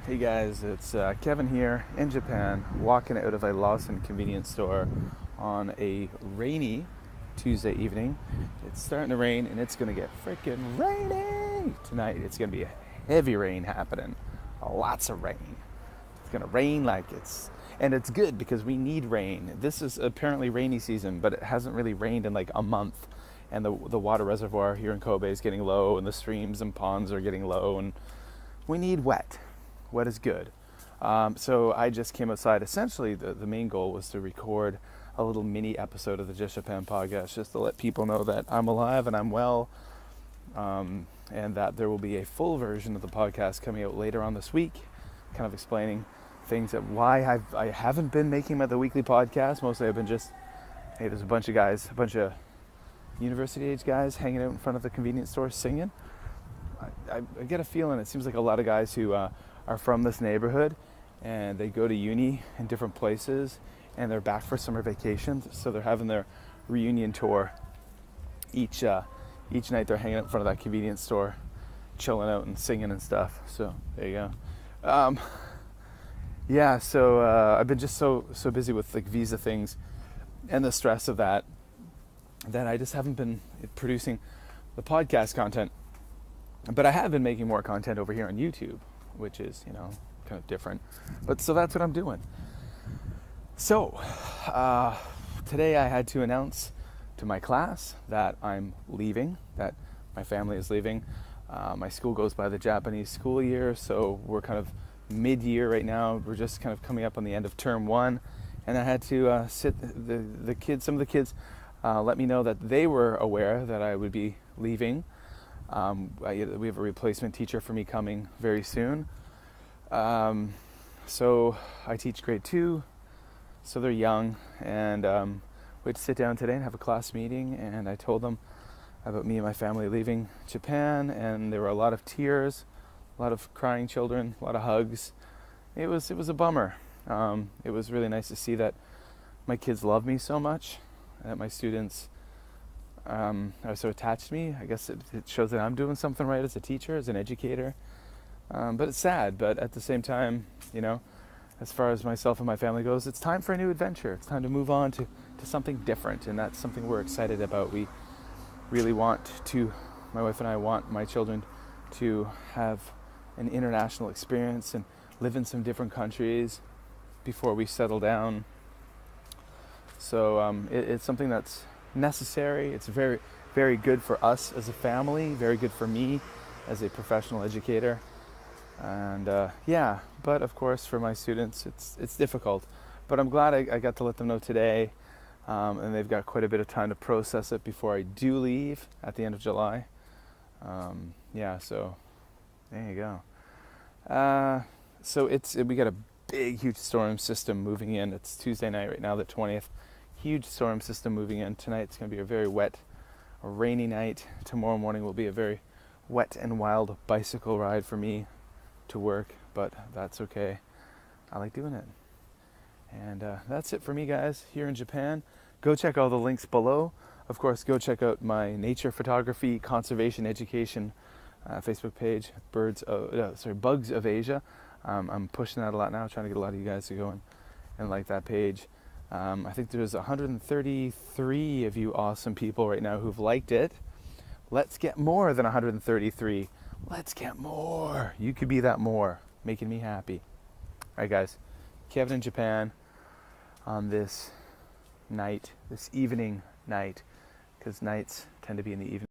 Hey guys, it's Kevin here in Japan, walking out of a Lawson convenience store on a rainy Tuesday evening. It's starting to rain and it's going to get freaking rainy tonight. It's going to be a heavy rain happening, lots of rain. It's going to rain and it's good because we need rain. This is apparently rainy season, but it hasn't really rained in like a month. And the water reservoir here in Kobe is getting low, and the streams and ponds are getting low, and we need wet. Wet is good. So I just came outside. Essentially, the main goal was to record a little mini episode of the Just Japan podcast, just to let people know that I'm alive and I'm well, and that there will be a full version of the podcast coming out later on this week, kind of explaining things that why I haven't been making the weekly podcast. Mostly I've been just, hey, there's a bunch of university age guys hanging out in front of the convenience store singing. I get a feeling it seems like a lot of guys who are from this neighborhood and they go to uni in different places and they're back for summer vacations, so they're having their reunion tour. Each night they're hanging out in front of that convenience store, chilling out and singing and stuff. So there you go. So I've been just so busy with like visa things and the stress of that I just haven't been producing the podcast content. But I have been making more content over here on YouTube, which is, kind of different. But so that's what I'm doing. So today I had to announce to my class that I'm leaving, that my family is leaving. My school goes by the Japanese school year, so we're kind of mid-year right now. We're just kind of coming up on the end of term one. And I had to some of the kids let me know that they were aware that I would be leaving. We have a replacement teacher for me coming very soon. So I teach grade 2, so they're young, and we had to sit down today and have a class meeting, and I told them about me and my family leaving Japan, and there were a lot of tears, a lot of crying children, a lot of hugs. It was a bummer. It was really nice to see that my kids love me so much, that my students are so attached to me. I guess it shows that I'm doing something right as a teacher, as an educator. But it's sad. But at the same time, as far as myself and my family goes, it's time for a new adventure. It's time to move on to something different, and that's something we're excited about. We really my wife and I want my children to have an international experience and live in some different countries before we settle down. So it's something that's necessary. It's very, very good for us as a family, very good for me as a professional educator. And but of course for my students it's difficult. But I'm glad I got to let them know today, and they've got quite a bit of time to process it before I do leave at the end of July. So there you go. So we got a big, huge storm system moving in. It's Tuesday night right now, the 20th. Huge storm system moving in. Tonight it's going to be a very wet, rainy night. Tomorrow morning will be a very wet and wild bicycle ride for me to work, but that's okay. I like doing it. And that's it for me, guys, here in Japan. Go check all the links below. Of course, go check out my nature photography, conservation education Facebook page, Bugs of Asia. I'm pushing that a lot now, trying to get a lot of you guys to go and like that page. I think there's 133 of you awesome people right now who've liked it. Let's get more than 133. Let's get more. You could be that more, making me happy. All right, guys. Kevin in Japan on this evening night, because nights tend to be in the evening.